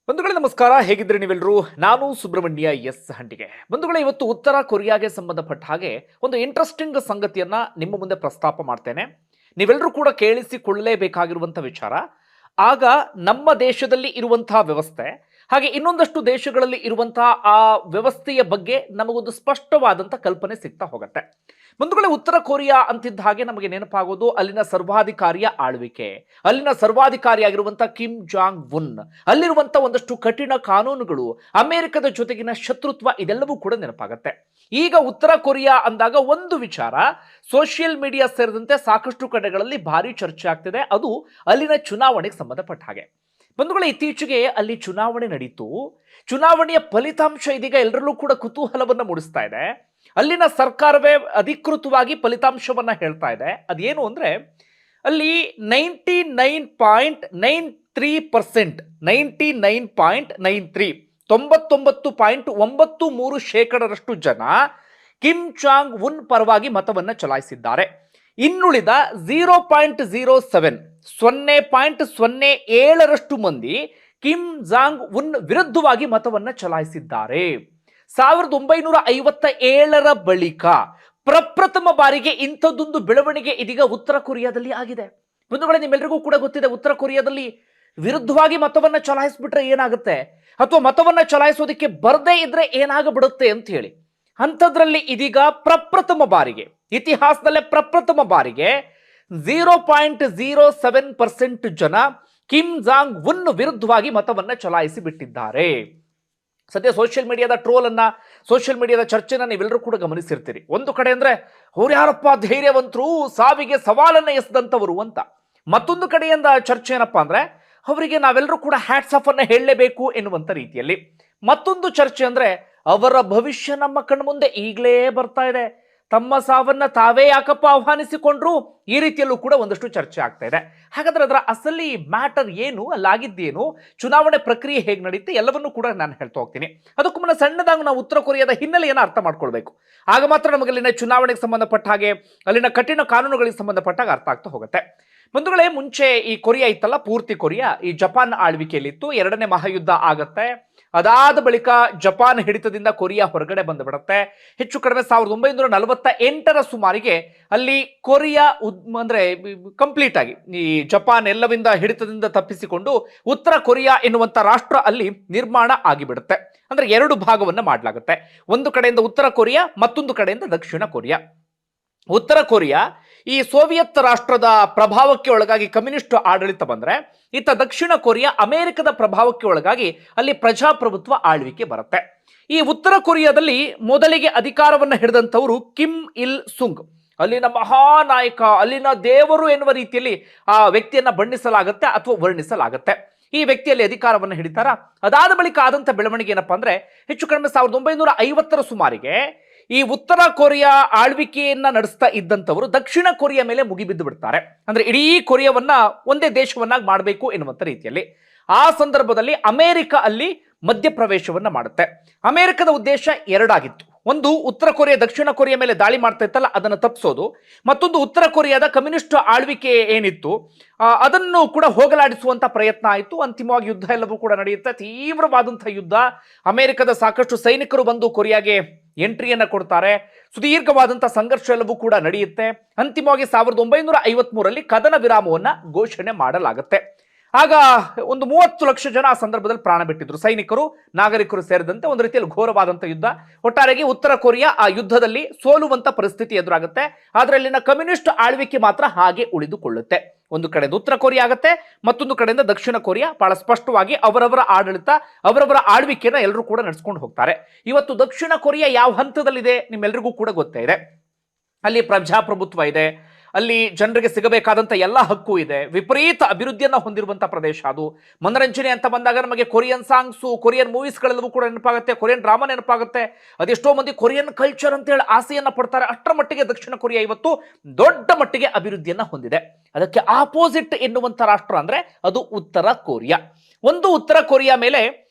ಬಂಧುಗಳೇ ನಮಸ್ಕಾರ, ಹೇಗಿದ್ರೆ ನೀವೆಲ್ಲರೂ. ನಾನು ಸುಬ್ರಹ್ಮಣ್ಯ ಎಸ್ ಹಂಡಿಗೆ. ಬಂಧುಗಳೇ, ಇವತ್ತು ಉತ್ತರ ಕೊರಿಯಾಗೆ ಸಂಬಂಧಪಟ್ಟ ಹಾಗೆ ಒಂದು ಇಂಟ್ರೆಸ್ಟಿಂಗ್ ಸಂಗತಿಯನ್ನ ನಿಮ್ಮ ಮುಂದೆ ಪ್ರಸ್ತಾಪ ಮಾಡ್ತೇನೆ. ನೀವೆಲ್ಲರೂ ಕೂಡ ಕೇಳಿಸಿಕೊಳ್ಳಲೇಬೇಕಾಗಿರುವಂತಹ ವಿಚಾರ. ಆಗ ನಮ್ಮ ದೇಶದಲ್ಲಿ ಇರುವಂತಹ ವ್ಯವಸ್ಥೆ ಹಾಗೆ ಇನ್ನೊಂದಷ್ಟು ದೇಶಗಳಲ್ಲಿ ಇರುವಂತಹ ಆ ವ್ಯವಸ್ಥೆಯ ಬಗ್ಗೆ ನಮಗೊಂದು ಸ್ಪಷ್ಟವಾದಂಥ ಕಲ್ಪನೆ ಸಿಗ್ತಾ ಹೋಗುತ್ತೆ. ಬಂಧುಗಳೇ, ಉತ್ತರ ಕೊರಿಯಾ ಅಂತಿದ್ದ ಹಾಗೆ ನಮಗೆ ನೆನಪಾಗೋದು ಅಲ್ಲಿನ ಸರ್ವಾಧಿಕಾರಿಯ ಆಳ್ವಿಕೆ, ಅಲ್ಲಿನ ಸರ್ವಾಧಿಕಾರಿಯಾಗಿರುವಂತಹ ಕಿಮ್ ಜಾಂಗ್ ಉನ್, ಅಲ್ಲಿರುವಂಥ ಒಂದಷ್ಟು ಕಠಿಣ ಕಾನೂನುಗಳು, ಅಮೆರಿಕದ ಜೊತೆಗಿನ ಶತ್ರುತ್ವ, ಇದೆಲ್ಲವೂ ಕೂಡ ನೆನಪಾಗುತ್ತೆ. ಈಗ ಉತ್ತರ ಕೊರಿಯಾ ಅಂದಾಗ ಒಂದು ವಿಚಾರ ಸೋಷಿಯಲ್ ಮೀಡಿಯಾ ಸೇರಿದಂತೆ ಸಾಕಷ್ಟು ಕಡೆಗಳಲ್ಲಿ ಭಾರಿ ಚರ್ಚೆ ಆಗ್ತಿದೆ. ಅದು ಅಲ್ಲಿನ ಚುನಾವಣೆಗೆ ಸಂಬಂಧಪಟ್ಟ ಹಾಗೆ. ಬಂಧುಗಳೇ, ಇತ್ತೀಚೆಗೆ ಅಲ್ಲಿ ಚುನಾವಣೆ ನಡೀತು. ಚುನಾವಣೆಯ ಫಲಿತಾಂಶ ಇದೀಗ ಎಲ್ಲರಲ್ಲೂ ಕೂಡ ಕುತೂಹಲವನ್ನು ಮೂಡಿಸ್ತಾ ಇದೆ. ಅಲ್ಲಿನ ಸರ್ಕಾರವೇ ಅಧಿಕೃತವಾಗಿ ಫಲಿತಾಂಶವನ್ನ ಹೇಳ್ತಾ ಇದೆ. ಅದೇನು ಅಂದ್ರೆ, ಅಲ್ಲಿ 99.93% 99.93 99.93% ಜನ ಕಿಮ್ ಜಾಂಗ್ ಉನ್ ಪರವಾಗಿ ಮತವನ್ನ ಚಲಾಯಿಸಿದ್ದಾರೆ. ಇನ್ನುಳಿದ 0.07 0.07% ಮಂದಿ ಕಿಮ್ ಜಾಂಗ್ ಉನ್ ವಿರುದ್ಧವಾಗಿ ಮತವನ್ನ ಚಲಾಯಿಸಿದ್ದಾರೆ. 1957 ಬಳಿಕ ಪ್ರಪ್ರಥಮ ಬಾರಿಗೆ ಇಂಥದ್ದೊಂದು ಬೆಳವಣಿಗೆ ಇದೀಗ ಉತ್ತರ ಕೊರಿಯಾದಲ್ಲಿ ಆಗಿದೆ. ಬಂಧುಗಳೇ, ನಿಮ್ಮೆಲ್ಲರಿಗೂ ಕೂಡ ಗೊತ್ತಿದೆ, ಉತ್ತರ ಕೊರಿಯಾದಲ್ಲಿ ವಿರುದ್ಧವಾಗಿ ಮತವನ್ನ ಚಲಾಯಿಸ್ಬಿಟ್ರೆ ಏನಾಗುತ್ತೆ, ಅಥವಾ ಮತವನ್ನ ಚಲಾಯಿಸೋದಕ್ಕೆ ಬರದೇ ಇದ್ರೆ ಏನಾಗಬಿಡುತ್ತೆ ಅಂತ ಹೇಳಿ. ಅಂಥದ್ರಲ್ಲಿ ಇದೀಗ ಪ್ರಪ್ರಥಮ ಬಾರಿಗೆ, ಇತಿಹಾಸದಲ್ಲೇ ಪ್ರಪ್ರಥಮ ಬಾರಿಗೆ 0.07% ಜನ ಕಿಮ್ ಜಾಂಗ್ ಉನ್ ವಿರುದ್ಧವಾಗಿ ಮತವನ್ನ ಚಲಾಯಿಸಿ ಬಿಟ್ಟಿದ್ದಾರೆ. ಸದ್ಯ ಸೋಷಿಯಲ್ ಮೀಡಿಯಾದ ಟ್ರೋಲ್ ಅನ್ನ, ಸೋಷಿಯಲ್ ಮೀಡಿಯಾದ ಚರ್ಚೆನ ನೀವೆಲ್ಲರೂ ಕೂಡ ಗಮನಿಸಿರ್ತೀರಿ. ಒಂದು ಕಡೆ ಅಂದ್ರೆ ಅವ್ರು ಯಾರಪ್ಪ ಧೈರ್ಯವಂತರು, ಸಾವಿಗೆ ಸವಾಲನ್ನ ಎಸೆದಂತವರು ಅಂತ. ಮತ್ತೊಂದು ಕಡೆಯಿಂದ ಚರ್ಚೆ ಏನಪ್ಪಾ ಅಂದ್ರೆ, ಅವರಿಗೆ ನಾವೆಲ್ಲರೂ ಕೂಡ ಹ್ಯಾಟ್ಸ್ ಆಫ್ ಅನ್ನ ಹೇಳಲೇಬೇಕು ಎನ್ನುವಂತ ರೀತಿಯಲ್ಲಿ. ಮತ್ತೊಂದು ಚರ್ಚೆ ಅಂದ್ರೆ, ಅವರ ಭವಿಷ್ಯ ನಮ್ಮ ಕಣ್ಣು ಮುಂದೆ ಈಗಲೇ ಬರ್ತಾ ಇದೆ, ತಮ್ಮ ಸಾವನ್ನ ತಾವೇ ಯಾಕಪ್ಪ ಆಹ್ವಾನಿಸಿಕೊಂಡ್ರು, ಈ ರೀತಿಯಲ್ಲೂ ಕೂಡ ಒಂದಷ್ಟು ಚರ್ಚೆ ಆಗ್ತಾ ಇದೆ. ಹಾಗಾದ್ರೆ ಅದರ ಅಸಲಿ ಮ್ಯಾಟರ್ ಏನು, ಅಲ್ಲಾಗಿದ್ದೇನು, ಚುನಾವಣೆ ಪ್ರಕ್ರಿಯೆ ಹೇಗೆ ನಡೀತೆ, ಎಲ್ಲವನ್ನೂ ಕೂಡ ನಾನು ಹೇಳ್ತಾ ಹೋಗ್ತೀನಿ. ಅದಕ್ಕೂ ಮುನ್ನ ಸಣ್ಣದಾಗಿ ನಾವು ಉತ್ತರ ಕೊರಿಯಾದ ಹಿನ್ನೆಲೆಯನ್ನು ಅರ್ಥ ಮಾಡ್ಕೊಳ್ಬೇಕು. ಆಗ ಮಾತ್ರ ನಮಗೆ ಅಲ್ಲಿನ ಚುನಾವಣೆಗೆ ಸಂಬಂಧಪಟ್ಟ ಹಾಗೆ, ಅಲ್ಲಿನ ಕಠಿಣ ಕಾನೂನುಗಳಿಗೆ ಸಂಬಂಧಪಟ್ಟಾಗ ಅರ್ಥ ಆಗ್ತಾ ಹೋಗುತ್ತೆ. ಬಂಧುಗಳೇ, ಮುಂಚೆ ಈ ಕೊರಿಯಾ ಇತ್ತಲ್ಲ, ಪೂರ್ತಿ ಕೊರಿಯಾ ಈ ಜಪಾನ್ ಆಳ್ವಿಕೆಯಲ್ಲಿತ್ತು. ಎರಡನೇ ಮಹಾಯುದ್ಧ ಆಗತ್ತೆ. ಅದಾದ ಬಳಿಕ ಜಪಾನ್ ಹಿಡಿತದಿಂದ ಕೊರಿಯಾ ಹೊರಗಡೆ ಬಂದುಬಿಡುತ್ತೆ. ಹೆಚ್ಚು ಕಡಿಮೆ 1948 ಸುಮಾರಿಗೆ ಅಲ್ಲಿ ಕೊರಿಯಾ ಅಂದ್ರೆ ಕಂಪ್ಲೀಟ್ ಆಗಿ ಈ ಜಪಾನ್ ಎಲ್ಲವಿಂದ ಹಿಡಿತದಿಂದ ತಪ್ಪಿಸಿಕೊಂಡು ಉತ್ತರ ಕೊರಿಯಾ ಎನ್ನುವಂತ ರಾಷ್ಟ್ರ ಅಲ್ಲಿ ನಿರ್ಮಾಣ ಆಗಿಬಿಡುತ್ತೆ. ಅಂದ್ರೆ ಎರಡು ಭಾಗವನ್ನ ಮಾಡಲಾಗುತ್ತೆ. ಒಂದು ಕಡೆಯಿಂದ ಉತ್ತರ ಕೊರಿಯಾ, ಮತ್ತೊಂದು ಕಡೆಯಿಂದ ದಕ್ಷಿಣ ಕೊರಿಯಾ. ಉತ್ತರ ಕೊರಿಯಾ ಈ ಸೋವಿಯತ್ ರಾಷ್ಟ್ರದ ಪ್ರಭಾವಕ್ಕೆ ಒಳಗಾಗಿ ಕಮ್ಯುನಿಸ್ಟ್ ಆಡಳಿತ ಬಂದ್ರೆ, ಇತ್ತ ದಕ್ಷಿಣ ಕೊರಿಯಾ ಅಮೆರಿಕದ ಪ್ರಭಾವಕ್ಕೆ ಒಳಗಾಗಿ ಅಲ್ಲಿ ಪ್ರಜಾಪ್ರಭುತ್ವ ಆಳ್ವಿಕೆ ಬರುತ್ತೆ. ಈ ಉತ್ತರ ಕೊರಿಯಾದಲ್ಲಿ ಮೊದಲಿಗೆ ಅಧಿಕಾರವನ್ನು ಹಿಡಿದಂಥವರು ಕಿಮ್ ಇಲ್ ಸುಂಗ್, ಅಲ್ಲಿನ ಮಹಾನಾಯಕ, ಅಲ್ಲಿನ ದೇವರು ಎನ್ನುವ ರೀತಿಯಲ್ಲಿ ಆ ವ್ಯಕ್ತಿಯನ್ನ ಬಣ್ಣಿಸಲಾಗುತ್ತೆ ಅಥವಾ ವರ್ಣಿಸಲಾಗುತ್ತೆ. ಈ ವ್ಯಕ್ತಿಯಲ್ಲಿ ಅಧಿಕಾರವನ್ನು ಹಿಡಿತಾರ. ಅದಾದ ಬಳಿಕ ಆದಂತ ಬೆಳವಣಿಗೆ ಏನಪ್ಪಾ ಅಂದ್ರೆ, ಹೆಚ್ಚು ಕಡಿಮೆ 1950 ಸುಮಾರಿಗೆ ಈ ಉತ್ತರ ಕೊರಿಯಾ ಆಳ್ವಿಕೆಯನ್ನ ನಡೆಸ್ತಾ ಇದ್ದಂಥವರು ದಕ್ಷಿಣ ಕೊರಿಯಾ ಮೇಲೆ ಮುಗಿಬಿದ್ದು ಬಿಡ್ತಾರೆ. ಅಂದ್ರೆ ಇಡೀ ಕೊರಿಯಾವನ್ನ ಒಂದೇ ದೇಶವನ್ನಾಗಿ ಮಾಡಬೇಕು ಎನ್ನುವಂತ ರೀತಿಯಲ್ಲಿ. ಆ ಸಂದರ್ಭದಲ್ಲಿ ಅಮೆರಿಕ ಅಲ್ಲಿ ಮಧ್ಯಪ್ರವೇಶವನ್ನ ಮಾಡುತ್ತೆ. ಅಮೆರಿಕದ ಉದ್ದೇಶ ಎರಡಾಗಿತ್ತು. ಒಂದು, ಉತ್ತರ ಕೊರಿಯಾ ದಕ್ಷಿಣ ಕೊರಿಯಾ ಮೇಲೆ ದಾಳಿ ಮಾಡ್ತಾ ಇತ್ತಲ್ಲ, ಅದನ್ನು ತಪ್ಪಿಸೋದು. ಮತ್ತೊಂದು, ಉತ್ತರ ಕೊರಿಯಾದ ಕಮ್ಯುನಿಸ್ಟ್ ಆಳ್ವಿಕೆ ಏನಿತ್ತು ಅದನ್ನು ಕೂಡ ಹೋಗಲಾಡಿಸುವಂತ ಪ್ರಯತ್ನ ಆಯಿತು. ಅಂತಿಮವಾಗಿ ಯುದ್ಧ ಎಲ್ಲವೂ ಕೂಡ ನಡೆಯುತ್ತೆ. ತೀವ್ರವಾದಂತಹ ಯುದ್ಧ. ಅಮೆರಿಕದ ಸಾಕಷ್ಟು ಸೈನಿಕರು ಬಂದು ಕೊರಿಯಾಗೆ ಎಂಟ್ರಿಯನ್ನ ಕೊಡ್ತಾರೆ. ಸುದೀರ್ಘವಾದಂತಹ ಸಂಘರ್ಷ ಎಲ್ಲವೂ ಕೂಡ ನಡೆಯುತ್ತೆ. ಅಂತಿಮವಾಗಿ 1953ರಲ್ಲಿ ಕದನ ವಿರಾಮವನ್ನ ಘೋಷಣೆ ಮಾಡಲಾಗುತ್ತೆ. ಆಗ ಒಂದು 30 ಲಕ್ಷ ಜನ ಆ ಸಂದರ್ಭದಲ್ಲಿ ಪ್ರಾಣ ಬಿಟ್ಟಿದ್ರು, ಸೈನಿಕರು, ನಾಗರಿಕರು ಸೇರಿದಂತೆ. ಒಂದು ರೀತಿಯಲ್ಲಿ ಘೋರವಾದಂಥ ಯುದ್ಧ. ಒಟ್ಟಾರೆಯಾಗಿ ಉತ್ತರ ಕೊರಿಯಾ ಆ ಯುದ್ಧದಲ್ಲಿ ಸೋಲುವಂತ ಪರಿಸ್ಥಿತಿ ಎದುರಾಗುತ್ತೆ. ಆದ್ರೆ ಅಲ್ಲಿನ ಕಮ್ಯುನಿಸ್ಟ್ ಆಳ್ವಿಕೆ ಮಾತ್ರ ಹಾಗೆ ಉಳಿದುಕೊಳ್ಳುತ್ತೆ. ಒಂದು ಕಡೆಯಿಂದ ಉತ್ತರ ಕೊರಿಯಾ ಆಗುತ್ತೆ, ಮತ್ತೊಂದು ಕಡೆಯಿಂದ ದಕ್ಷಿಣ ಕೊರಿಯಾ ಬಹಳ ಸ್ಪಷ್ಟವಾಗಿ ಅವರವರ ಆಡಳಿತ, ಅವರವರ ಆಳ್ವಿಕೆಯನ್ನ ಎಲ್ಲರೂ ಕೂಡ ನಡೆಸ್ಕೊಂಡು ಹೋಗ್ತಾರೆ. ಇವತ್ತು ದಕ್ಷಿಣ ಕೊರಿಯಾ ಯಾವ ಹಂತದಲ್ಲಿದೆ ನಿಮ್ಮೆಲ್ಲರಿಗೂ ಕೂಡ ಗೊತ್ತೇ ಇದೆ. ಅಲ್ಲಿ ಪ್ರಜಾಪ್ರಭುತ್ವ ಇದೆ, ಅಲ್ಲಿ ಜನರಿಗೆ ಸಿಗಬೇಕಾದಂಥ ಎಲ್ಲ ಹಕ್ಕು ಇದೆ, ವಿಪರೀತ ಅಭಿವೃದ್ಧಿಯನ್ನ ಹೊಂದಿರುವಂತಹ ಪ್ರದೇಶ ಅದು. ಮನರಂಜನೆ ಅಂತ ಬಂದಾಗ ನಮಗೆ ಕೊರಿಯನ್ ಸಾಂಗ್ಸು, ಕೊರಿಯನ್ ಮೂವೀಸ್ಗಳೆಲ್ಲವೂ ಕೂಡ ನೆನಪಾಗುತ್ತೆ, ಕೊರಿಯನ್ ಡ್ರಾಮಾ ನೆನಪಾಗುತ್ತೆ. ಅದೆಷ್ಟೋ ಮಂದಿ ಕೊರಿಯನ್ ಕಲ್ಚರ್ ಅಂತ ಹೇಳಿ ಆಸೆಯನ್ನ ಪಡ್ತಾರೆ. ಅಷ್ಟರ ಮಟ್ಟಿಗೆ ದಕ್ಷಿಣ ಕೊರಿಯಾ ಇವತ್ತು ದೊಡ್ಡ ಮಟ್ಟಿಗೆ ಅಭಿವೃದ್ಧಿಯನ್ನ ಹೊಂದಿದೆ. ಅದಕ್ಕೆ ಆಪೋಸಿಟ್ ಎನ್ನುವಂಥ ರಾಷ್ಟ್ರ ಅಂದ್ರೆ ಅದು ಉತ್ತರ ಕೊರಿಯಾ. ಒಂದು, ಉತ್ತರ ಕೊರಿಯಾ ಮೇಲೆ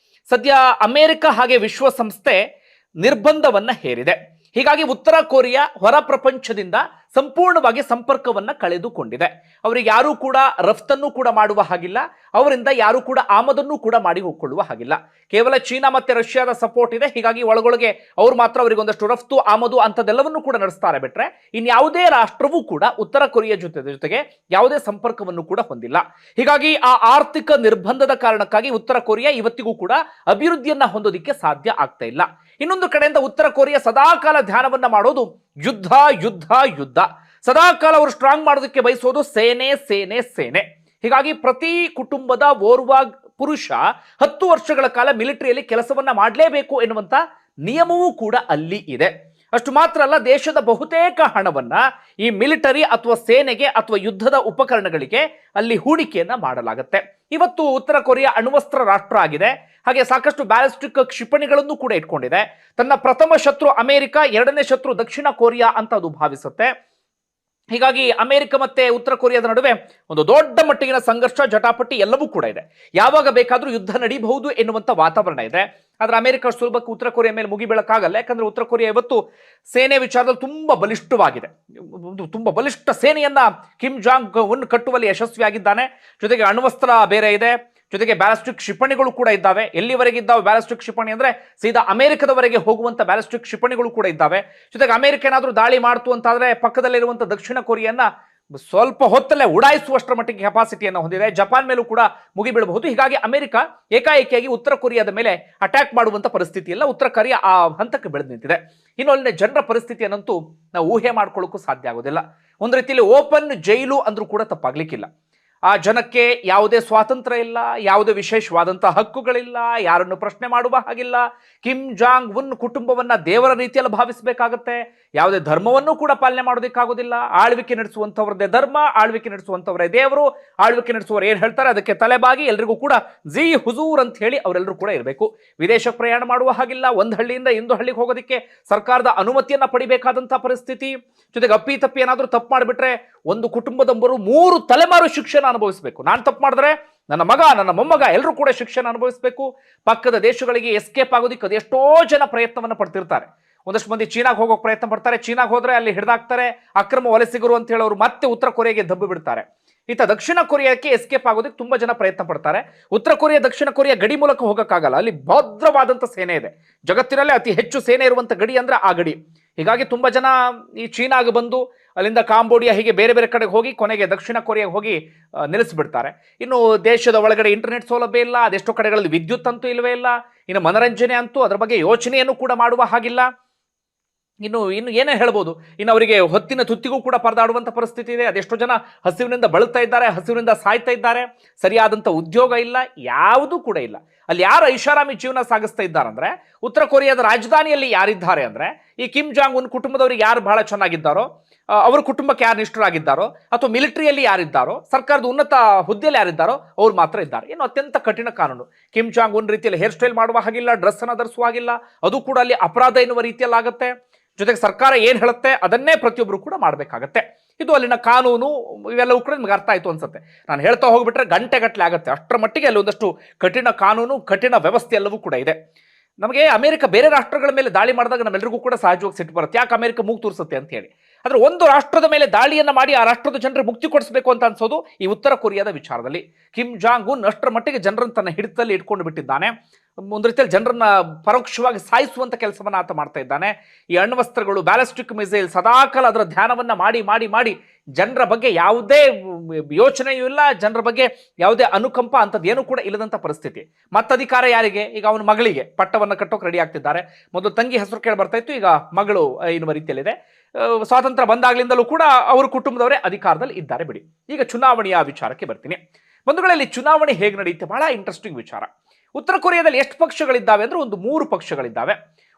ಸದ್ಯ ಅಮೆರಿಕ ಹಾಗೆ ವಿಶ್ವಸಂಸ್ಥೆ ನಿರ್ಬಂಧವನ್ನ ಹೇರಿದೆ. ಹೀಗಾಗಿ ಉತ್ತರ ಕೊರಿಯಾ ಹೊರ ಪ್ರಪಂಚದಿಂದ ಸಂಪೂರ್ಣವಾಗಿ ಸಂಪರ್ಕವನ್ನ ಕಳೆದುಕೊಂಡಿದೆ. ಅವರಿಗೆ ಯಾರೂ ಕೂಡ ರಫ್ತನ್ನು ಕೂಡ ಮಾಡುವ ಹಾಗಿಲ್ಲ, ಅವರಿಂದ ಯಾರೂ ಕೂಡ ಆಮದನ್ನು ಕೂಡ ಮಾಡಿ ಹೋಗಿಕೊಳ್ಳುವ ಹಾಗಿಲ್ಲ. ಕೇವಲ ಚೀನಾ ಮತ್ತೆ ರಷ್ಯಾದ ಸಪೋರ್ಟ್ ಇದೆ. ಹೀಗಾಗಿ ಒಳಗೊಳಗೆ ಅವ್ರು ಮಾತ್ರ ಅವರಿಗೆ ಒಂದಷ್ಟು ರಫ್ತು ಆಮದು ಅಂತದೆಲ್ಲವನ್ನು ಕೂಡ ನಡೆಸ್ತಾರೆ ಬಿಟ್ರೆ ಇನ್ಯಾವುದೇ ರಾಷ್ಟ್ರವೂ ಕೂಡ ಉತ್ತರ ಕೊರಿಯಾ ಜೊತೆಗೆ ಯಾವುದೇ ಸಂಪರ್ಕವನ್ನು ಕೂಡ ಹೊಂದಿಲ್ಲ. ಹೀಗಾಗಿ ಆ ಆರ್ಥಿಕ ನಿರ್ಬಂಧದ ಕಾರಣಕ್ಕಾಗಿ ಉತ್ತರ ಕೊರಿಯಾ ಇವತ್ತಿಗೂ ಕೂಡ ಅಭಿವೃದ್ಧಿಯನ್ನ ಹೊಂದೋದಿಕ್ಕೆ ಸಾಧ್ಯ ಆಗ್ತಾ ಇಲ್ಲ. ಇನ್ನೊಂದು ಕಡೆಯಿಂದ ಉತ್ತರ ಕೊರಿಯಾ ಸದಾಕಾಲ ಧ್ಯಾನವನ್ನ ಮಾಡೋದು ಯುದ್ಧ ಯುದ್ಧ ಯುದ್ಧ. ಸದಾಕಾಲ ಅವರು ಸ್ಟ್ರಾಂಗ್ ಮಾಡೋದಕ್ಕೆ ಬಯಸೋದು ಸೇನೆ ಸೇನೆ ಸೇನೆ. ಹೀಗಾಗಿ ಪ್ರತಿ ಕುಟುಂಬದ ಓರ್ವ ಪುರುಷ 10 ವರ್ಷಗಳ ಕಾಲ ಮಿಲಿಟರಿಯಲ್ಲಿ ಕೆಲಸವನ್ನ ಮಾಡಲೇಬೇಕು ಎನ್ನುವಂತ ನಿಯಮವೂ ಕೂಡ ಅಲ್ಲಿ ಇದೆ. ಅಷ್ಟು ಮಾತ್ರ ಅಲ್ಲ, ದೇಶದ ಬಹುತೇಕ ಹಣವನ್ನ ಈ ಮಿಲಿಟರಿ ಅಥವಾ ಸೇನೆಗೆ ಅಥವಾ ಯುದ್ಧದ ಉಪಕರಣಗಳಿಗೆ ಅಲ್ಲಿ ಹೂಡಿಕೆಯನ್ನ ಮಾಡಲಾಗುತ್ತೆ. ಇವತ್ತು ಉತ್ತರ ಕೊರಿಯಾ ಅಣ್ವಸ್ತ್ರ ರಾಷ್ಟ್ರ ಆಗಿದೆ. ಹಾಗೆ ಸಾಕಷ್ಟು ಬ್ಯಾಲಿಸ್ಟಿಕ್ ಕ್ಷಿಪಣಿಗಳನ್ನು ಕೂಡ ಇಟ್ಕೊಂಡಿದೆ. ತನ್ನ ಪ್ರಥಮ ಶತ್ರು ಅಮೆರಿಕ, ಎರಡನೇ ಶತ್ರು ದಕ್ಷಿಣ ಕೊರಿಯಾ ಅಂತ ಅದು ಭಾವಿಸುತ್ತೆ. ಹೀಗಾಗಿ ಅಮೆರಿಕ ಮತ್ತೆ ಉತ್ತರ ಕೊರಿಯಾದ ನಡುವೆ ಒಂದು ದೊಡ್ಡ ಮಟ್ಟಿಗಿನ ಸಂಘರ್ಷ, ಜಟಾಪಟಿ ಎಲ್ಲವೂ ಕೂಡ ಇದೆ. ಯಾವಾಗ ಬೇಕಾದ್ರೂ ಯುದ್ಧ ನಡೀಬಹುದು ಎನ್ನುವಂತ ವಾತಾವರಣ ಇದೆ. ಆದ್ರೆ ಅಮೆರಿಕ ಸುಲಭಕ್ಕೆ ಉತ್ತರ ಕೊರಿಯಾ ಮೇಲೆ ಮುಗಿಬೀಳಕ್ಕಾಗಲ್ಲ. ಯಾಕಂದ್ರೆ ಉತ್ತರ ಕೊರಿಯಾ ಇವತ್ತು ಸೇನೆ ವಿಚಾರದಲ್ಲಿ ತುಂಬಾ ಬಲಿಷ್ಠವಾಗಿದೆ. ತುಂಬಾ ಬಲಿಷ್ಠ ಸೇನೆಯನ್ನ ಕಿಮ್ ಜಾಂಗ್ ಉನ್ ಕಟ್ಟುವಲ್ಲಿ ಯಶಸ್ವಿಯಾಗಿದ್ದಾನೆ. ಜೊತೆಗೆ ಅಣ್ವಸ್ತ್ರ ಬೇರೆ ಇದೆ, ಜೊತೆಗೆ ಬ್ಯಾಲಿಸ್ಟಿಕ್ ಕ್ಷಿಪಣಿಗಳು ಕೂಡ ಇದ್ದಾವೆ. ಎಲ್ಲಿವರೆಗೆ ಇದ್ದಾವೆ ಬ್ಯಾಲಿಸ್ಟಿಕ್ ಕ್ಷಿಪಣಿ ಅಂದ್ರೆ ಸೀದಾ ಅಮೆರಿಕದವರೆಗೆ ಹೋಗುವಂತ ಬ್ಯಾಲಿಸ್ಟಿಕ್ ಕ್ಷಿಪಣಿಗಳು ಕೂಡ ಇದ್ದಾವೆ. ಜೊತೆಗೆ ಅಮೆರಿಕ ಏನಾದ್ರೂ ದಾಳಿ ಮಾಡ್ತು ಅಂತಾದ್ರೆ ಪಕ್ಕದಲ್ಲಿರುವಂತ ದಕ್ಷಿಣ ಕೊರಿಯನ್ನ ಸ್ವಲ್ಪ ಹೊತ್ತಲ್ಲೇ ಉಡಾಯಿಸುವಷ್ಟರ ಮಟ್ಟಿಗೆ ಕೆಪಾಸಿಟಿಯನ್ನು ಹೊಂದಿದೆ. ಜಪಾನ್ ಮೇಲೂ ಕೂಡ ಮುಗಿಬೀಳಬಹುದು. ಹೀಗಾಗಿ ಅಮೆರಿಕ ಏಕಾಏಕಿಯಾಗಿ ಉತ್ತರ ಕೊರಿಯಾದ ಮೇಲೆ ಅಟ್ಯಾಕ್ ಮಾಡುವಂತ ಪರಿಸ್ಥಿತಿ ಇಲ್ಲ. ಉತ್ತರ ಕೊರಿಯಾ ಆ ಹಂತಕ್ಕೆ ಬೆಳೆದು ನಿಂತಿದೆ. ಇನ್ನು ಅಲ್ಲಿನ ಜನರ ಪರಿಸ್ಥಿತಿಯನ್ನಂತೂ ನಾವು ಊಹೆ ಮಾಡ್ಕೊಳ್ಳೋಕ್ಕೂ ಸಾಧ್ಯ ಆಗೋದಿಲ್ಲ. ಒಂದು ರೀತಿಯಲ್ಲಿ ಓಪನ್ ಜೈಲು ಅಂದ್ರೂ ಕೂಡ ತಪ್ಪಾಗ್ಲಿಕ್ಕಿಲ್ಲ. ಆ ಜನಕ್ಕೆ ಯಾವುದೇ ಸ್ವಾತಂತ್ರ್ಯ ಇಲ್ಲ, ಯಾವುದೇ ವಿಶೇಷವಾದಂತಹ ಹಕ್ಕುಗಳಿಲ್ಲ, ಯಾರನ್ನು ಪ್ರಶ್ನೆ ಮಾಡುವ ಹಾಗಿಲ್ಲ. ಕಿಮ್ ಜಾಂಗ್ ಉನ್ ಕುಟುಂಬವನ್ನ ದೇವರ ರೀತಿಯಲ್ಲಿ ಭಾವಿಸಬೇಕಾಗತ್ತೆ. ಯಾವುದೇ ಧರ್ಮವನ್ನು ಕೂಡ ಪಾಲನೆ ಮಾಡೋದಕ್ಕಾಗೋದಿಲ್ಲ. ಆಳ್ವಿಕೆ ನಡೆಸುವಂಥವ್ರದ್ದೇ ಧರ್ಮ, ಆಳ್ವಿಕೆ ನಡೆಸುವಂಥವರೇ ದೇವರು, ಆಳ್ವಿಕೆ ನಡೆಸುವವರು ಏನ್ ಹೇಳ್ತಾರೆ ಅದಕ್ಕೆ ತಲೆಬಾಗಿ ಎಲ್ರಿಗೂ ಕೂಡ ಜಿ ಹುಜೂರ್ ಅಂತ ಹೇಳಿ ಅವರೆಲ್ಲರೂ ಕೂಡ ಇರಬೇಕು. ವಿದೇಶಕ್ಕೆ ಪ್ರಯಾಣ ಮಾಡುವ ಹಾಗಿಲ್ಲ. ಒಂದು ಹಳ್ಳಿಯಿಂದ ಇನ್ನೊಂದು ಹಳ್ಳಿಗೆ ಹೋಗೋದಕ್ಕೆ ಸರ್ಕಾರದ ಅನುಮತಿಯನ್ನ ಪಡಿಬೇಕಾದಂತಹ ಪರಿಸ್ಥಿತಿ. ಜೊತೆಗೆ ಅಪ್ಪಿ ತಪ್ಪಿ ಏನಾದ್ರೂ ತಪ್ಪು ಮಾಡಿಬಿಟ್ರೆ ಒಂದು ಕುಟುಂಬದೊಬ್ಬರು 3 ತಲೆಮಾರು ಶಿಕ್ಷಣ ಅನುಭವಿಸಬೇಕು. ನಾನು ತಪ್ಪು ಮಾಡಿದ್ರೆ ನನ್ನ ಮಗ, ನನ್ನ ಮೊಮ್ಮಗ ಎಲ್ಲರೂ ಕೂಡ ಶಿಕ್ಷಣ ಅನುಭವಿಸಬೇಕು. ಪಕ್ಕದ ದೇಶಗಳಿಗೆ ಎಸ್ಕೇಪ್ ಆಗೋದಿಕ್ಕೆ ಅದೆಷ್ಟೋ ಜನ ಪ್ರಯತ್ನವನ್ನ ಪಡ್ತಿರ್ತಾರೆ. ಒಂದಷ್ಟು ಮಂದಿ ಚೀನಾಗೆ ಹೋಗೋಕೆ ಪ್ರಯತ್ನ ಪಡ್ತಾರೆ. ಚೀನಾಗೆ ಹೋದ್ರೆ ಅಲ್ಲಿ ಹಿಡಿದಾಕ್ತಾರೆ, ಅಕ್ರಮ ವಲಸಿಗರು ಅಂತ ಹೇಳಿ ಅವರು ಮತ್ತೆ ಉತ್ತರ ಕೊರಿಯಾಗೆ ದಬ್ಬಿ ಬಿಡ್ತಾರೆ. ಈತ ದಕ್ಷಿಣ ಕೊರಿಯಾಕ್ಕೆ ಎಸ್ಕೇಪ್ ಆಗೋದಕ್ಕೆ ತುಂಬಾ ಜನ ಪ್ರಯತ್ನ ಪಡ್ತಾರೆ. ಉತ್ತರ ಕೊರಿಯಾ ದಕ್ಷಿಣ ಕೊರಿಯಾ ಗಡಿ ಮೂಲಕ ಹೋಗಕ್ಕಾಗಲ್ಲ. ಅಲ್ಲಿ ಭದ್ರವಾದಂತ ಸೇನೆ ಇದೆ. ಜಗತ್ತಿನಲ್ಲೇ ಅತಿ ಹೆಚ್ಚು ಸೇನೆ ಇರುವಂತ ಗಡಿ ಅಂದ್ರೆ ಆ ಗಡಿ. ಹೀಗಾಗಿ ತುಂಬಾ ಜನ ಈ ಚೀನಾಗೆ ಬಂದು ಅಲ್ಲಿಂದ ಕಾಂಬೋಡಿಯಾ ಹೀಗೆ ಬೇರೆ ಬೇರೆ ಕಡೆಗೆ ಹೋಗಿ ಕೊನೆಗೆ ದಕ್ಷಿಣ ಕೊರಿಯಾಗೆ ಹೋಗಿ ನಿಲ್ಲಿಸ್ಬಿಡ್ತಾರೆ. ಇನ್ನು ದೇಶದ ಒಳಗಡೆ ಇಂಟರ್ನೆಟ್ ಸೌಲಭ್ಯ ಇಲ್ಲ, ಅದೆಷ್ಟೋ ಕಡೆಗಳಲ್ಲಿ ವಿದ್ಯುತ್ ಅಂತೂ ಇಲ್ಲವೇ ಇಲ್ಲ. ಇನ್ನು ಮನರಂಜನೆ ಅಂತೂ ಅದರ ಬಗ್ಗೆ ಯೋಚನೆಯನ್ನು ಕೂಡ ಮಾಡುವ ಹಾಗಿಲ್ಲ. ಇನ್ನು ಏನೇ ಹೇಳ್ಬೋದು, ಇನ್ನು ಅವರಿಗೆ ಹೊತ್ತಿನ ತುತ್ತಿಗೂ ಕೂಡ ಪರದಾಡುವಂತ ಪರಿಸ್ಥಿತಿ ಇದೆ. ಅದೆಷ್ಟೋ ಜನ ಹಸಿವಿನಿಂದ ಬಳಲ್ತಾ ಇದ್ದಾರೆ, ಹಸಿವಿನಿಂದ ಸಾಯ್ತಾ ಇದ್ದಾರೆ. ಸರಿಯಾದಂಥ ಉದ್ಯೋಗ ಇಲ್ಲ, ಯಾವುದೂ ಕೂಡ ಇಲ್ಲ. ಅಲ್ಲಿ ಯಾರು ಐಷಾರಾಮಿ ಜೀವನ ಸಾಗಿಸ್ತಾ ಇದ್ದಾರಂದ್ರೆ ಉತ್ತರ ಕೊರಿಯಾದ ರಾಜಧಾನಿಯಲ್ಲಿ ಯಾರಿದ್ದಾರೆ ಅಂದ್ರೆ ಈ ಕಿಮ್ ಜಾಂಗ್ ಉನ್ ಕುಟುಂಬದವರಿಗೆ ಯಾರು ಬಹಳ ಚೆನ್ನಾಗಿದ್ದಾರೋ, ಅವ್ರ ಕುಟುಂಬಕ್ಕೆ ಯಾರು ನಿಷ್ಠರಾಗಿದ್ದಾರೋ, ಅಥವಾ ಮಿಲಿಟರಿಯಲ್ಲಿ ಯಾರಿದ್ದಾರೋ, ಸರ್ಕಾರದ ಉನ್ನತ ಹುದ್ದೆಯಲ್ಲಿ ಯಾರಿದ್ದಾರೋ ಅವ್ರು ಮಾತ್ರ ಇದ್ದಾರೆ. ಏನು ಅತ್ಯಂತ ಕಠಿಣ ಕಾನೂನು. ಕಿಮ್ ಜಾಂಗ್ ಉನ್ ರೀತಿಯಲ್ಲಿ ಹೇರ್ ಸ್ಟೈಲ್ ಮಾಡುವ ಹಾಗಿಲ್ಲ, ಡ್ರೆಸ್ ಅನ್ನು ಧರಿಸುವ ಹಾಗಿಲ್ಲ. ಅದು ಕೂಡ ಅಲ್ಲಿ ಅಪರಾಧ ಎನ್ನುವ ರೀತಿಯಲ್ಲಿ ಆಗುತ್ತೆ. ಜೊತೆಗೆ ಸರ್ಕಾರ ಏನ್ ಹೇಳುತ್ತೆ ಅದನ್ನೇ ಪ್ರತಿಯೊಬ್ಬರು ಕೂಡ ಮಾಡಬೇಕಾಗತ್ತೆ. ಇದು ಅಲ್ಲಿನ ಕಾನೂನು. ಇವೆಲ್ಲವೂ ಕೂಡ ನಿಮ್ಗೆ ಅರ್ಥ ಆಯ್ತು ಅನ್ಸುತ್ತೆ. ನಾನು ಹೇಳ್ತಾ ಹೋಗ್ಬಿಟ್ರೆ ಗಂಟೆಗಟ್ಟಲೆ ಆಗುತ್ತೆ. ಅಷ್ಟರ ಮಟ್ಟಿಗೆ ಅಲ್ಲಿ ಒಂದಷ್ಟು ಕಠಿಣ ಕಾನೂನು, ಕಠಿಣ ವ್ಯವಸ್ಥೆ ಎಲ್ಲವೂ ಕೂಡ ಇದೆ. ನಮಗೆ ಅಮೆರಿಕ ಬೇರೆ ರಾಷ್ಟ್ರಗಳ ಮೇಲೆ ದಾಳಿ ಮಾಡಿದಾಗ ನಮ್ಮೆಲ್ಲರಿಗೂ ಕೂಡ ಸಹಜವಾಗಿ ಸಿಟ್ಟು ಬರುತ್ತೆ. ಯಾಕೆ ಅಮೆರಿಕ ಮೂಗು ತೋರಿಸುತ್ತೆ ಅಂತ ಹೇಳಿ. ಆದ್ರೆ ಒಂದು ರಾಷ್ಟ್ರದ ಮೇಲೆ ದಾಳಿಯನ್ನ ಮಾಡಿ ಆ ರಾಷ್ಟ್ರದ ಜನರಿಗೆ ಮುಕ್ತಿ ಕೊಡಿಸಬೇಕು ಅಂತ ಅನ್ಸೋದು ಈ ಉತ್ತರ ಕೊರಿಯಾದ ವಿಚಾರದಲ್ಲಿ. ಕಿಮ್ ಜಾಂಗ್ ಉನ್ ಅಷ್ಟರ ಮಟ್ಟಿಗೆ ಜನರನ್ನು ತನ್ನ ಹಿಡಿತದಲ್ಲಿ ಇಟ್ಕೊಂಡು ಬಿಟ್ಟಿದ್ದಾನೆ. ಒಂದು ರೀತಿಯಲ್ಲಿ ಜನರನ್ನ ಪರೋಕ್ಷವಾಗಿ ಸಾಯಿಸುವಂತ ಕೆಲಸವನ್ನ ಆತ ಮಾಡ್ತಾ ಇದ್ದಾನೆ. ಈ ಅಣ್ವಸ್ತ್ರಗಳು, ಬ್ಯಾಲಿಸ್ಟಿಕ್ ಮಿಸೈಲ್ ಸದಾಕಾಲ ಅದರ ಧ್ಯಾನವನ್ನ ಮಾಡಿ ಮಾಡಿ ಮಾಡಿ ಜನರ ಬಗ್ಗೆ ಯಾವುದೇ ಯೋಚನೆಯೂ ಇಲ್ಲ, ಜನರ ಬಗ್ಗೆ ಯಾವುದೇ ಅನುಕಂಪ ಅಂತದ್ದು ಏನೂ ಕೂಡ ಇಲ್ಲದಂತ ಪರಿಸ್ಥಿತಿ. ಮತ್ತಧಿಕಾರ ಯಾರಿಗೆ? ಈಗ ಅವನ ಮಗಳಿಗೆ ಪಟ್ಟವನ್ನ ಕಟ್ಟೋಕೆ ರೆಡಿ ಆಗ್ತಿದ್ದಾರೆ. ಮೊದಲು ತಂಗಿ ಹೆಸರು ಕೇಳಿ ಬರ್ತಾ ಇತ್ತು, ಈಗ ಮಗಳು ಎನ್ನುವ ರೀತಿಯಲ್ಲಿದೆ. ಸ್ವಾತಂತ್ರ್ಯ ಬಂದಾಗ್ಲಿಂದಲೂ ಕೂಡ ಅವ್ರ ಕುಟುಂಬದವರೇ ಅಧಿಕಾರದಲ್ಲಿ ಇದ್ದಾರೆ ಬಿಡಿ. ಈಗ ಚುನಾವಣೆಯ ವಿಚಾರಕ್ಕೆ ಬರ್ತೀನಿ. ಬಂಧುಗಳಲ್ಲಿ ಚುನಾವಣೆ ಹೇಗೆ ನಡೆಯುತ್ತೆ ಬಹಳ ಇಂಟ್ರೆಸ್ಟಿಂಗ್ ವಿಚಾರ. ಉತ್ತರ ಕೊರಿಯಾದಲ್ಲಿ ಎಷ್ಟು ಪಕ್ಷಗಳಿದ್ದಾವೆ ಅಂದ್ರೆ ಒಂದು 3 ಪಕ್ಷಗಳಿದ್ದಾವೆ.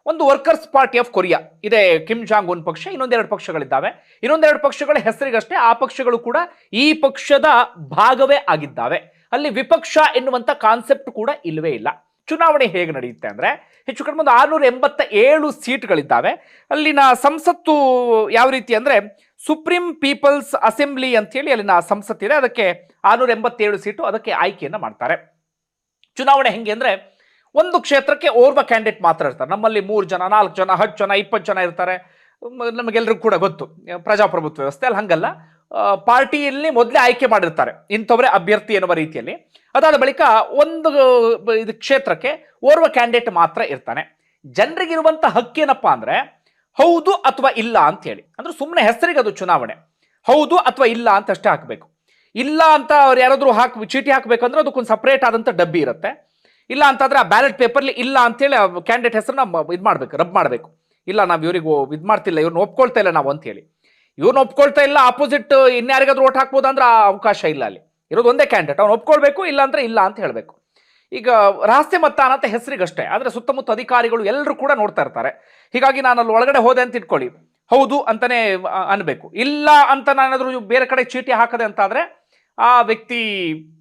ಒಂದು ವರ್ಕರ್ಸ್ ಪಾರ್ಟಿ ಆಫ್ ಕೊರಿಯಾ ಇದೆ, ಕಿಮ್ ಜಾಂಗ್ ಉನ್ ಪಕ್ಷ. ಇನ್ನೊಂದೆರಡು ಪಕ್ಷಗಳಿದ್ದಾವೆ. ಇನ್ನೊಂದೆರಡು ಪಕ್ಷಗಳ ಹೆಸರಿಗಷ್ಟೇ. ಆ ಪಕ್ಷಗಳು ಕೂಡ ಈ ಪಕ್ಷದ ಭಾಗವೇ ಆಗಿದ್ದಾವೆ. ಅಲ್ಲಿ ವಿಪಕ್ಷ ಎನ್ನುವಂತ ಕಾನ್ಸೆಪ್ಟ್ ಕೂಡ ಇಲ್ಲವೇ ಇಲ್ಲ. ಚುನಾವಣೆ ಹೇಗೆ ನಡೆಯುತ್ತೆ ಅಂದ್ರೆ ಹೆಚ್ಚು ಕಡಿಮೆ ಒಂದು 687 ಸೀಟ್ಗಳಿದ್ದಾವೆ. ಅಲ್ಲಿನ ಸಂಸತ್ತು ಯಾವ ರೀತಿ ಅಂದ್ರೆ ಸುಪ್ರೀಂ ಪೀಪಲ್ಸ್ ಅಸೆಂಬ್ಲಿ ಅಂತ ಹೇಳಿ ಅಲ್ಲಿನ ಸಂಸತ್ತಿದೆ. ಅದಕ್ಕೆ 687 ಸೀಟು ಅದಕ್ಕೆ ಆಯ್ಕೆಯನ್ನ ಮಾಡ್ತಾರೆ. ಚುನಾವಣೆ ಹೆಂಗೆ ಅಂದ್ರೆ ಒಂದು ಕ್ಷೇತ್ರಕ್ಕೆ ಓರ್ವ ಕ್ಯಾಂಡಿಡೇಟ್ ಮಾತ್ರ ಇರ್ತಾರೆ. ನಮ್ಮಲ್ಲಿ 3 ಜನ, 4 ಜನ, 10 ಜನ, 20 ಜನ ಇರ್ತಾರೆ. ನಮಗೆಲ್ಲರಿಗೂ ಕೂಡ ಗೊತ್ತು ಪ್ರಜಾಪ್ರಭುತ್ವ ವ್ಯವಸ್ಥೆ ಅಲ್ಲಿ ಹಂಗಲ್ಲ. ಪಾರ್ಟಿಯಲ್ಲಿ ಮೊದಲೇ ಆಯ್ಕೆ ಮಾಡಿರ್ತಾರೆ ಇಂಥವರೇ ಅಭ್ಯರ್ಥಿ ಎನ್ನುವ ರೀತಿಯಲ್ಲಿ. ಅದಾದ ಬಳಿಕ ಒಂದು ಇದು ಕ್ಷೇತ್ರಕ್ಕೆ ಓರ್ವ ಕ್ಯಾಂಡಿಡೇಟ್ ಮಾತ್ರ ಇರ್ತಾನೆ. ಜನರಿಗಿರುವಂತ ಹಕ್ಕೇನಪ್ಪ ಅಂದ್ರೆ ಹೌದು ಅಥವಾ ಇಲ್ಲ ಅಂತ ಹೇಳಿ, ಅಂದ್ರೆ ಸುಮ್ಮನೆ ಹೆಸರಿಗೆ ಅದು ಚುನಾವಣೆ, ಹೌದು ಅಥವಾ ಇಲ್ಲ ಅಂತ ಅಷ್ಟೇ ಹಾಕಬೇಕು. ಇಲ್ಲ ಅಂತ ಅವ್ರು ಯಾರಾದ್ರೂ ಚೀಟಿ ಹಾಕಬೇಕಂದ್ರೆ ಅದಕ್ಕೊಂದು ಸಪ್ರೇಟ್ ಆದಂತ ಡಬ್ಬಿ ಇರುತ್ತೆ. ಇಲ್ಲ ಅಂತಂದ್ರೆ ಆ ಬ್ಯಾಲೆಟ್ ಪೇಪರ್ಲಿ ಇಲ್ಲ ಅಂತೇಳಿ ಕ್ಯಾಂಡಿಡೇಟ್ ಹೆಸರನ್ನ ಇದು ಮಾಡ್ಬೇಕು, ರಬ್ ಮಾಡಬೇಕು. ಇಲ್ಲ ನಾವು ಇವ್ರಿಗೆ ಇದು ಮಾಡ್ತಿಲ್ಲ, ಇವ್ರನ್ನ ಒಪ್ಕೊಳ್ತಾ ಇಲ್ಲ ನಾವು ಅಂತ ಹೇಳಿ. ಇವ್ರನ್ನ ಒಪ್ಕೊಳ್ತಾ ಇಲ್ಲ, ಆಪೋಸಿಟ್ ಇನ್ಯಾರಿಗಾದ್ರೂ ಓಟ್ ಹಾಕ್ಬೋದು ಅಂದ್ರೆ ಆ ಅವಕಾಶ ಇಲ್ಲ. ಅಲ್ಲಿ ಇರೋದು ಒಂದೇ ಕ್ಯಾಂಡಿಡೇಟ್, ಅವ್ನು ಒಪ್ಕೊಳ್ಬೇಕು, ಇಲ್ಲ ಅಂದ್ರೆ ಇಲ್ಲ ಅಂತ ಹೇಳಬೇಕು. ಈಗ ರಹಸ್ಯ ಮತದಾನ ಅಂತ ಹೆಸರಿಗಷ್ಟೇ, ಆದರೆ ಸುತ್ತಮುತ್ತ ಅಧಿಕಾರಿಗಳು ಎಲ್ಲರೂ ಕೂಡ ನೋಡ್ತಾ ಇರ್ತಾರೆ. ಹೀಗಾಗಿ ನಾನು ಅಲ್ಲಿ ಒಳಗಡೆ ಹೋದೆ ಅಂತ ಇಟ್ಕೊಳ್ಳಿ, ಹೌದು ಅಂತಾನೆ ಅನ್ಬೇಕು. ಇಲ್ಲ ಅಂತ ನಾನಾದ್ರೂ ಬೇರೆ ಕಡೆ ಚೀಟಿ ಹಾಕದೆ ಅಂತಾದ್ರೆ ಆ ವ್ಯಕ್ತಿ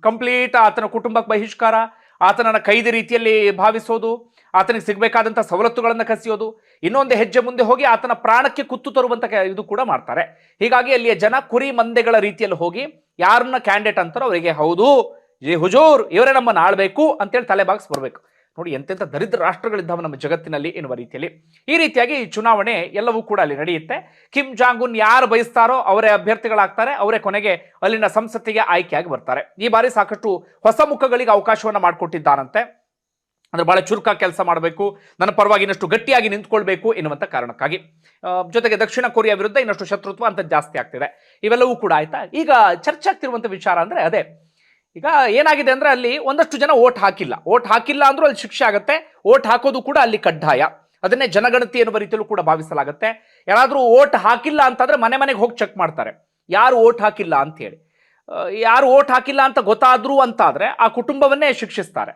ಕಂಪ್ಲೀಟ್ ಆತನ ಕುಟುಂಬಕ್ಕೆ ಬಹಿಷ್ಕಾರ, ಆತನನ್ನ ಕೈದಿ ರೀತಿಯಲ್ಲಿ ಭಾವಿಸೋದು, ಆತನಿಗೆ ಸಿಗಬೇಕಾದಂಥ ಸವಲತ್ತುಗಳನ್ನು ಕಸಿಯೋದು, ಇನ್ನೊಂದು ಹೆಜ್ಜೆ ಮುಂದೆ ಹೋಗಿ ಆತನ ಪ್ರಾಣಕ್ಕೆ ಕುತ್ತು ತರುವಂತ ಇದು ಕೂಡ ಮಾಡ್ತಾರೆ. ಹೀಗಾಗಿ ಅಲ್ಲಿಯ ಜನ ಕುರಿ ಮಂದೆಗಳ ರೀತಿಯಲ್ಲಿ ಹೋಗಿ ಯಾರನ್ನ ಕ್ಯಾಂಡಿಡೇಟ್ ಅಂತಾರೋ ಅವರಿಗೆ ಹೌದು ಜಿ ಹುಜೂರ್ ಇವರೇ ನಮ್ಮನ್ನು ಆಳ್ಬೇಕು ಅಂತೇಳಿ ತಲೆ ಬಾಗಿಸಿ ಬರಬೇಕು. ನೋಡಿ ಎಂತೆಂಥ ದರಿದ್ರ ರಾಷ್ಟ್ರಗಳಿದ್ದಾವೆ ನಮ್ಮ ಜಗತ್ತಿನಲ್ಲಿ ಎನ್ನುವ ರೀತಿಯಲ್ಲಿ. ಈ ರೀತಿಯಾಗಿ ಚುನಾವಣೆ ಎಲ್ಲವೂ ಕೂಡ ಅಲ್ಲಿ ನಡೆಯುತ್ತೆ. ಕಿಮ್ ಜಾಂಗ್ ಉನ್ ಯಾರು ಬಯಸ್ತಾರೋ ಅವರೇ ಅಭ್ಯರ್ಥಿಗಳಾಗ್ತಾರೆ, ಅವರೇ ಕೊನೆಗೆ ಅಲ್ಲಿನ ಸಂಸತ್ತಿಗೆ ಆಯ್ಕೆಯಾಗಿ ಬರ್ತಾರೆ. ಈ ಬಾರಿ ಸಾಕಷ್ಟು ಹೊಸ ಮುಖಗಳಿಗೆ ಅವಕಾಶವನ್ನು ಮಾಡಿಕೊಟ್ಟಿದ್ದಾನಂತೆ. ಅಂದ್ರೆ ಬಹಳ ಚುರುಕಾಗಿ ಕೆಲಸ ಮಾಡಬೇಕು, ನನ್ನ ಪರವಾಗಿ ಇನ್ನಷ್ಟು ಗಟ್ಟಿಯಾಗಿ ನಿಂತ್ಕೊಳ್ಬೇಕು ಎನ್ನುವಂಥ ಕಾರಣಕ್ಕಾಗಿ. ಜೊತೆಗೆ ದಕ್ಷಿಣ ಕೊರಿಯಾ ವಿರುದ್ಧ ಇನ್ನಷ್ಟು ಶತ್ರುತ್ವ ಅಂತ ಜಾಸ್ತಿ ಆಗ್ತಿದೆ. ಇವೆಲ್ಲವೂ ಕೂಡ ಆಯ್ತಾ. ಈಗ ಚರ್ಚೆ ಆಗ್ತಿರುವಂಥ ವಿಚಾರ ಅಂದ್ರೆ ಅದೇ, ಈಗ ಏನಾಗಿದೆ ಅಂದ್ರೆ ಅಲ್ಲಿ ಒಂದಷ್ಟು ಜನ ಓಟ್ ಹಾಕಿಲ್ಲ ಅಂದ್ರೂ ಅಲ್ಲಿ ಶಿಕ್ಷೆ ಆಗುತ್ತೆ. ಓಟ್ ಹಾಕೋದು ಕೂಡ ಅಲ್ಲಿ ಕಡ್ಡಾಯ. ಅದನ್ನೇ ಜನಗಣತಿ ಎನ್ನುವ ರೀತಿಯಲ್ಲೂ ಕೂಡ ಭಾವಿಸಲಾಗುತ್ತೆ. ಯಾರಾದ್ರೂ ಓಟ್ ಹಾಕಿಲ್ಲ ಅಂತಂದ್ರೆ ಮನೆ ಮನೆಗೆ ಹೋಗಿ ಚೆಕ್ ಮಾಡ್ತಾರೆ ಯಾರು ಓಟ್ ಹಾಕಿಲ್ಲ ಅಂತ ಹೇಳಿ. ಯಾರು ಓಟ್ ಹಾಕಿಲ್ಲ ಅಂತ ಗೊತ್ತಾದ್ರು ಅಂತಾದ್ರೆ ಆ ಕುಟುಂಬವನ್ನೇ ಶಿಕ್ಷಿಸ್ತಾರೆ.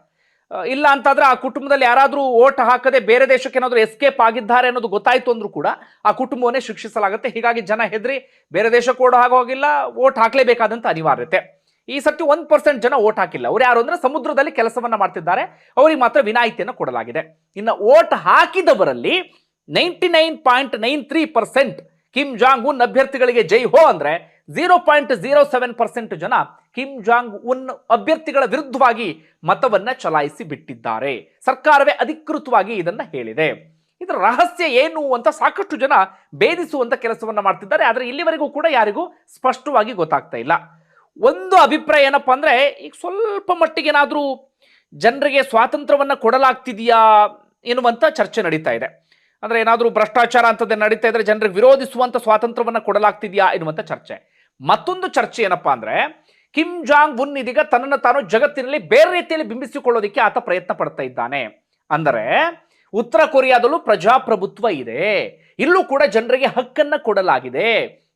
ಇಲ್ಲ ಅಂತಾದ್ರೆ ಆ ಕುಟುಂಬದಲ್ಲಿ ಯಾರಾದ್ರೂ ಓಟ್ ಹಾಕದೆ ಬೇರೆ ದೇಶಕ್ಕೆ ಏನಾದ್ರು ಎಸ್ಕೇಪ್ ಆಗಿದ್ದಾರೆ ಅನ್ನೋದು ಗೊತ್ತಾಯ್ತು ಅಂದ್ರೂ ಕೂಡ ಆ ಕುಟುಂಬವನ್ನೇ ಶಿಕ್ಷಿಸಲಾಗುತ್ತೆ. ಹೀಗಾಗಿ ಜನ ಹೆದರಿ ಬೇರೆ ದೇಶಕ್ಕೆ ಓಡ್ ಹೋಗಿಲ್ಲ, ಓಟ್ ಹಾಕ್ಲೇಬೇಕಾದಂತ ಅನಿವಾರ್ಯತೆ. ಈ ಸರ್ತಿ 1% ಜನ ಓಟ್ ಹಾಕಿಲ್ಲ. ಅವ್ರು ಯಾರು ಅಂದ್ರೆ ಸಮುದ್ರದಲ್ಲಿ ಕೆಲಸವನ್ನ ಮಾಡ್ತಿದ್ದಾರೆ, ಅವರಿಗೆ ಮಾತ್ರ ವಿನಾಯಿತಿಯನ್ನು ಕೊಡಲಾಗಿದೆ. ಇನ್ನು ಓಟ್ ಹಾಕಿದವರಲ್ಲಿ 99.93% ಕಿಮ್ ಜಾಂಗ್ ಉನ್ ಅಭ್ಯರ್ಥಿಗಳಿಗೆ ಜೈ ಹೋ ಅಂದ್ರೆ 0.07% ಜನ ಕಿಮ್ ಜಾಂಗ್ ಉನ್ ಅಭ್ಯರ್ಥಿಗಳ ವಿರುದ್ಧವಾಗಿ ಮತವನ್ನ ಚಲಾಯಿಸಿ ಬಿಟ್ಟಿದ್ದಾರೆ. ಸರ್ಕಾರವೇ ಅಧಿಕೃತವಾಗಿ ಇದನ್ನ ಹೇಳಿದೆ. ಇದರ ರಹಸ್ಯ ಏನು ಅಂತ ಸಾಕಷ್ಟು ಜನ ಭೇದಿಸುವಂತ ಕೆಲಸವನ್ನ ಮಾಡ್ತಿದ್ದಾರೆ. ಆದ್ರೆ ಇಲ್ಲಿವರೆಗೂ ಕೂಡ ಯಾರಿಗೂ ಸ್ಪಷ್ಟವಾಗಿ ಗೊತ್ತಾಗ್ತಾ ಇಲ್ಲ. ಒಂದು ಅಭಿಪ್ರಾಯ ಏನಪ್ಪಾ ಅಂದ್ರೆ, ಈಗ ಸ್ವಲ್ಪ ಮಟ್ಟಿಗೆ ಏನಾದ್ರೂ ಜನರಿಗೆ ಸ್ವಾತಂತ್ರ್ಯವನ್ನ ಕೊಡಲಾಗ್ತಿದೆಯಾ ಎನ್ನುವಂತ ಚರ್ಚೆ ನಡೀತಾ ಇದೆ. ಅಂದ್ರೆ ಏನಾದ್ರೂ ಭ್ರಷ್ಟಾಚಾರ ಅಂತದೇ ನಡೀತಾ ಇದ್ರೆ ಜನರಿಗೆ ವಿರೋಧಿಸುವಂತ ಸ್ವಾತಂತ್ರ್ಯವನ್ನ ಕೊಡಲಾಗ್ತಿದೆಯಾ ಎನ್ನುವಂತ ಚರ್ಚೆ. ಮತ್ತೊಂದು ಚರ್ಚೆ ಏನಪ್ಪಾ ಅಂದ್ರೆ, ಕಿಮ್ ಜಾಂಗ್ ಉನ್ ಇದೀಗ ತನ್ನನ್ನು ತಾನು ಜಗತ್ತಿನಲ್ಲಿ ಬೇರೆ ರೀತಿಯಲ್ಲಿ ಬಿಂಬಿಸಿಕೊಳ್ಳೋದಕ್ಕೆ ಆತ ಪ್ರಯತ್ನ ಪಡ್ತಾ ಇದ್ದಾನೆ. ಅಂದರೆ ಉತ್ತರ ಕೊರಿಯಾದಲ್ಲೂ ಪ್ರಜಾಪ್ರಭುತ್ವ ಇದೆ, ಇಲ್ಲೂ ಕೂಡ ಜನರಿಗೆ ಹಕ್ಕನ್ನ ಕೊಡಲಾಗಿದೆ.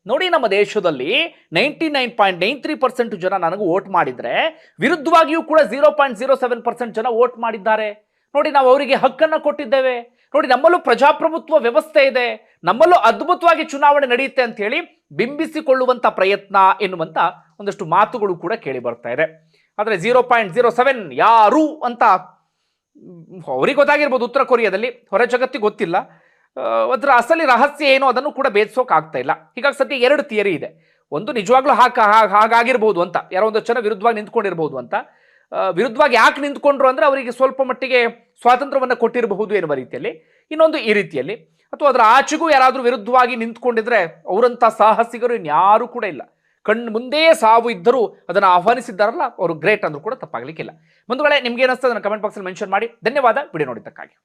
ನೋಡಿ, ನಮ್ಮ ದೇಶದಲ್ಲಿ 99.93% ಜನ ನನಗೆ ವೋಟ್ ಮಾಡಿದ್ರೆ ವಿರುದ್ಧವಾಗಿಯೂ ಕೂಡ 0.07% ಜನ ವೋಟ್ ಮಾಡಿದ್ದಾರೆ. ನೋಡಿ, ನಾವು ಅವರಿಗೆ ಹಕ್ಕನ್ನ ಕೊಟ್ಟಿದ್ದೇವೆ. ನೋಡಿ, ನಮ್ಮಲ್ಲೂ ಪ್ರಜಾಪ್ರಭುತ್ವ ವ್ಯವಸ್ಥೆ ಇದೆ, ನಮ್ಮಲ್ಲೂ ಅದ್ಭುತವಾಗಿ ಚುನಾವಣೆ ನಡೆಯುತ್ತೆ ಅಂತ ಹೇಳಿ ಬಿಂಬಿಸಿಕೊಳ್ಳುವಂತ ಪ್ರಯತ್ನ ಎನ್ನುವಂತ ಒಂದಷ್ಟು ಮಾತುಗಳು ಕೂಡ ಕೇಳಿ ಬರ್ತಾ ಇದೆ. ಆದ್ರೆ 0.07 ಯಾರು ಅಂತ ಅವ್ರಿಗೆ ಗೊತ್ತಾಗಿರ್ಬೋದು ಉತ್ತರ ಕೊರಿಯಾದಲ್ಲಿ, ಹೊರ ಜಗತ್ತಿಗೆ ಗೊತ್ತಿಲ್ಲ. ಅದರ ಅಸಲಿ ರಹಸ್ಯ ಏನು ಅದನ್ನು ಕೂಡ ಭೇದಿಸೋಕೆ ಆಗ್ತಾ ಇಲ್ಲ. ಹೀಗಾಗಿ ಸದ್ಯ 2 ಥಿಯರಿ ಇದೆ. ಒಂದು ನಿಜವಾಗ್ಲೂ ಹಾಗಾಗಿರ್ಬೋದು ಅಂತ, ಯಾರೋ ಒಂದಷ್ಟು ಜನ ವಿರುದ್ಧವಾಗಿ ನಿಂತ್ಕೊಂಡಿರ್ಬೋದು ಅಂತ. ವಿರುದ್ಧವಾಗಿ ಯಾಕೆ ನಿಂತ್ಕೊಂಡ್ರು ಅಂದ್ರೆ ಅವರಿಗೆ ಸ್ವಲ್ಪ ಮಟ್ಟಿಗೆ ಸ್ವಾತಂತ್ರ್ಯವನ್ನು ಕೊಟ್ಟಿರಬಹುದು ಎನ್ನುವ ರೀತಿಯಲ್ಲಿ. ಇನ್ನೊಂದು ಈ ರೀತಿಯಲ್ಲಿ, ಅಥವಾ ಅದರ ಆಚೆಗೂ ಯಾರಾದರೂ ವಿರುದ್ಧವಾಗಿ ನಿಂತ್ಕೊಂಡಿದ್ರೆ ಅವರಂತ ಸಾಹಸಿಗರು ಇನ್ಯಾರೂ ಕೂಡ ಇಲ್ಲ. ಕಣ್ಣು ಮುಂದೆ ಸಾವು ಇದ್ದರೂ ಅದನ್ನು ಆಹ್ವಾನಿಸಿದ್ದಾರಲ್ಲ, ಅವರು ಗ್ರೇಟ್ ಅಂದ್ರೂ ಕೂಡ ತಪ್ಪಾಗಲಿಕ್ಕಿಲ್ಲ. ಬಂಧುಗಳೇ, ನಿಮ್ಗೆ ಏನಿಸ್ತದೆ ಅದನ್ನು ಕಮೆಂಟ್ ಬಾಕ್ಸಲ್ಲಿ ಮೆನ್ಷನ್ ಮಾಡಿ. ಧನ್ಯವಾದ ವಿಡಿಯೋ ನೋಡಿದ್ದಕ್ಕಾಗಿ.